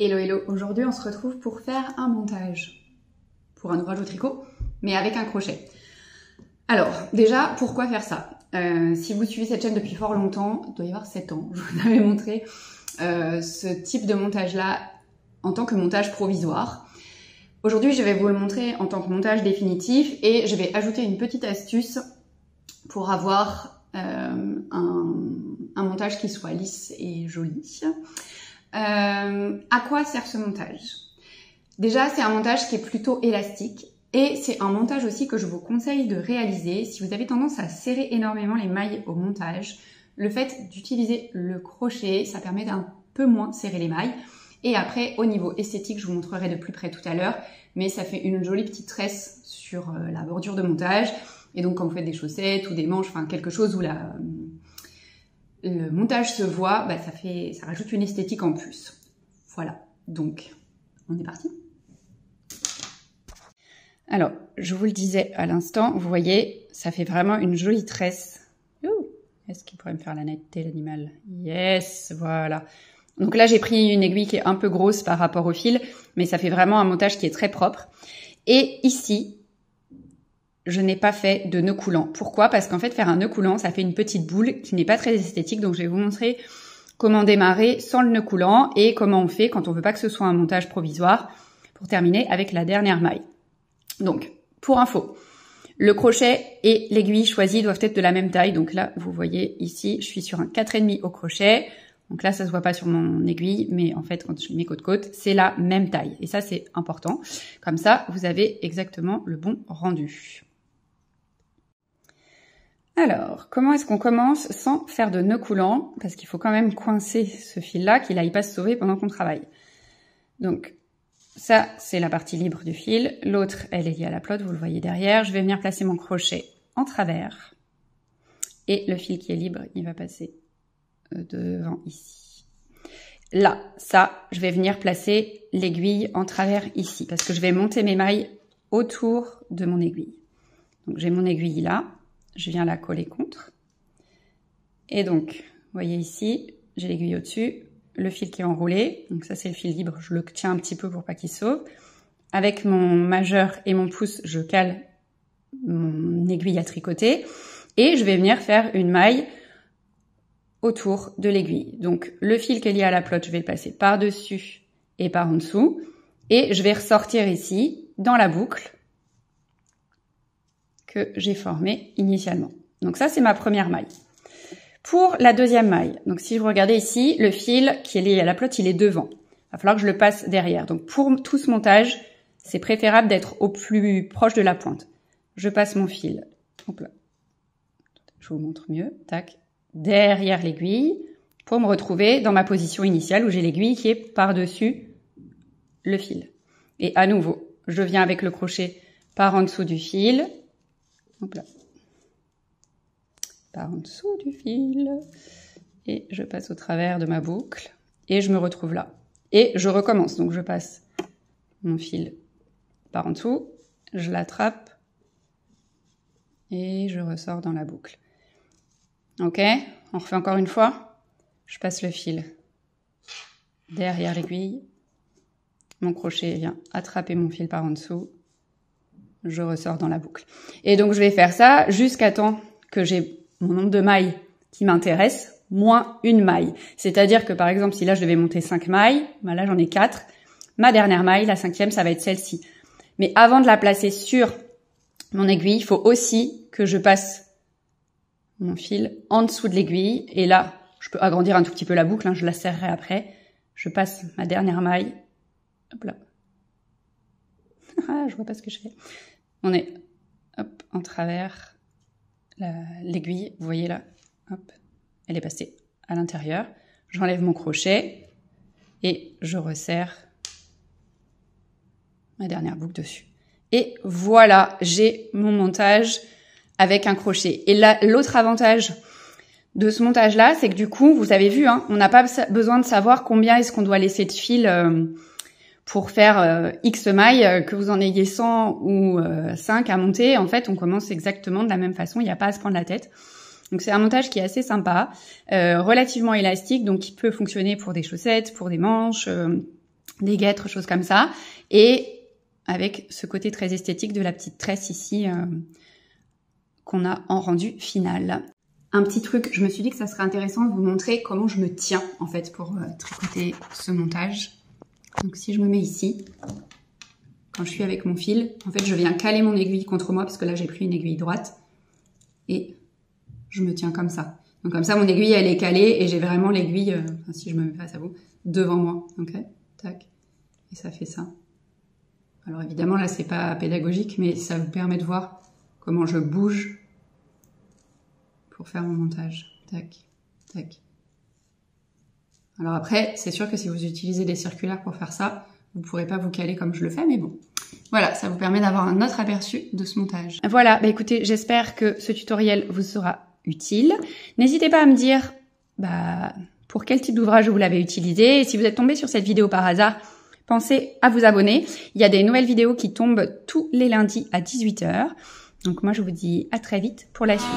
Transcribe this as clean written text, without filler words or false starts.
Hello hello, aujourd'hui on se retrouve pour faire un montage pour un ouvrage au tricot, mais avec un crochet. Alors déjà, pourquoi faire ça? Si vous suivez cette chaîne depuis fort longtemps, il doit y avoir 7 ans, je vous avais montré ce type de montage là en tant que montage provisoire. Aujourd'hui je vais vous le montrer en tant que montage définitif et je vais ajouter une petite astuce pour avoir un montage qui soit lisse et joli. À quoi sert ce montage? Déjà, c'est un montage qui est plutôt élastique et c'est un montage aussi que je vous conseille de réaliser si vous avez tendance à serrer énormément les mailles au montage. Le fait d'utiliser le crochet, ça permet d'un peu moins serrer les mailles. Et après, au niveau esthétique, je vous montrerai de plus près tout à l'heure, mais ça fait une jolie petite tresse sur la bordure de montage. Et donc, quand vous faites des chaussettes ou des manches, enfin quelque chose où le montage se voit, bah, ça rajoute une esthétique en plus. Voilà, donc on est parti. Alors, je vous le disais à l'instant, vous voyez, ça fait vraiment une jolie tresse. Est-ce qu'il pourrait me faire la netteté, l'animal? Yes, voilà. Donc là, j'ai pris une aiguille qui est un peu grosse par rapport au fil, mais ça fait vraiment un montage qui est très propre. Et ici, je n'ai pas fait de nœud coulant. Pourquoi? Parce qu'en fait, faire un nœud coulant, ça fait une petite boule qui n'est pas très esthétique. Donc, je vais vous montrer comment démarrer sans le nœud coulant et comment on fait quand on veut pas que ce soit un montage provisoire pour terminer avec la dernière maille. Donc, pour info, le crochet et l'aiguille choisie doivent être de la même taille. Donc là, vous voyez ici, je suis sur un 4,5 au crochet. Donc là, ça se voit pas sur mon aiguille, mais en fait, quand je mets côte-côte, c'est la même taille. Et ça, c'est important. Comme ça, vous avez exactement le bon rendu. Alors, comment est-ce qu'on commence sans faire de nœud coulant? Parce qu'il faut quand même coincer ce fil-là, qu'il n'aille pas se sauver pendant qu'on travaille. Donc, ça, c'est la partie libre du fil. L'autre, elle est liée à la pelote, vous le voyez derrière. Je vais venir placer mon crochet en travers. Et le fil qui est libre, il va passer devant ici. Là, ça, je vais venir placer l'aiguille en travers ici, parce que je vais monter mes mailles autour de mon aiguille. Donc, j'ai mon aiguille là. Je viens la coller contre. Et donc, vous voyez ici, j'ai l'aiguille au-dessus, le fil qui est enroulé. Donc ça, c'est le fil libre. Je le tiens un petit peu pour pas qu'il sauve. Avec mon majeur et mon pouce, je cale mon aiguille à tricoter. Et je vais venir faire une maille autour de l'aiguille. Donc, le fil qui est lié à la pelote, je vais le passer par-dessus et par en dessous. Et je vais ressortir ici, dans la boucle que j'ai formé initialement. Donc ça, c'est ma première maille. Pour la deuxième maille, donc si vous regardez ici, le fil qui est lié à la pelote, il est devant. Il va falloir que je le passe derrière. Donc pour tout ce montage, c'est préférable d'être au plus proche de la pointe. Je passe mon fil, hop là. Je vous montre mieux, tac, derrière l'aiguille, pour me retrouver dans ma position initiale où j'ai l'aiguille qui est par-dessus le fil. Et à nouveau, je viens avec le crochet par en dessous du fil, hop là, par en dessous du fil, et je passe au travers de ma boucle, et je me retrouve là. Et je recommence, donc je passe mon fil par en dessous, je l'attrape, et je ressors dans la boucle. Ok, on refait encore une fois. Je passe le fil derrière l'aiguille, mon crochet vient attraper mon fil par en dessous, je ressors dans la boucle. Et donc, je vais faire ça jusqu'à temps que j'ai mon nombre de mailles qui m'intéresse, moins une maille. C'est-à-dire que, par exemple, si là, je devais monter 5 mailles, ben là, j'en ai 4. Ma dernière maille, la 5e, ça va être celle-ci. Mais avant de la placer sur mon aiguille, il faut aussi que je passe mon fil en dessous de l'aiguille. Et là, je peux agrandir un tout petit peu la boucle, hein, je la serrerai après. Je passe ma dernière maille. Hop là. Ah, je vois pas ce que je fais. On est hop, en travers l'aiguille, vous voyez là, hop, elle est passée à l'intérieur. J'enlève mon crochet et je resserre ma dernière boucle dessus. Et voilà, j'ai mon montage avec un crochet. Et là, l'autre avantage de ce montage-là, c'est que du coup, vous avez vu, hein, on n'a pas besoin de savoir combien est-ce qu'on doit laisser de fil pour faire X mailles, que vous en ayez 100 ou 5 à monter. En fait, on commence exactement de la même façon, il n'y a pas à se prendre la tête. Donc c'est un montage qui est assez sympa, relativement élastique, donc qui peut fonctionner pour des chaussettes, pour des manches, des guêtres, choses comme ça. Et avec ce côté très esthétique de la petite tresse ici qu'on a en rendu final. Un petit truc, je me suis dit que ça serait intéressant de vous montrer comment je me tiens en fait pour tricoter ce montage. Donc si je me mets ici, quand je suis avec mon fil, en fait je viens caler mon aiguille contre moi parce que là j'ai pris une aiguille droite et je me tiens comme ça. Donc comme ça mon aiguille elle est calée et j'ai vraiment l'aiguille, si je me mets face à vous, devant moi. Ok, tac, et ça fait ça. Alors évidemment là c'est pas pédagogique mais ça vous permet de voir comment je bouge pour faire mon montage. Tac, tac. Alors après, c'est sûr que si vous utilisez des circulaires pour faire ça, vous ne pourrez pas vous caler comme je le fais, mais bon. Voilà, ça vous permet d'avoir un autre aperçu de ce montage. Voilà, bah écoutez, j'espère que ce tutoriel vous sera utile. N'hésitez pas à me dire pour quel type d'ouvrage vous l'avez utilisé. Et si vous êtes tombé sur cette vidéo par hasard, pensez à vous abonner. Il y a des nouvelles vidéos qui tombent tous les lundis à 18 h. Donc moi, je vous dis à très vite pour la suite.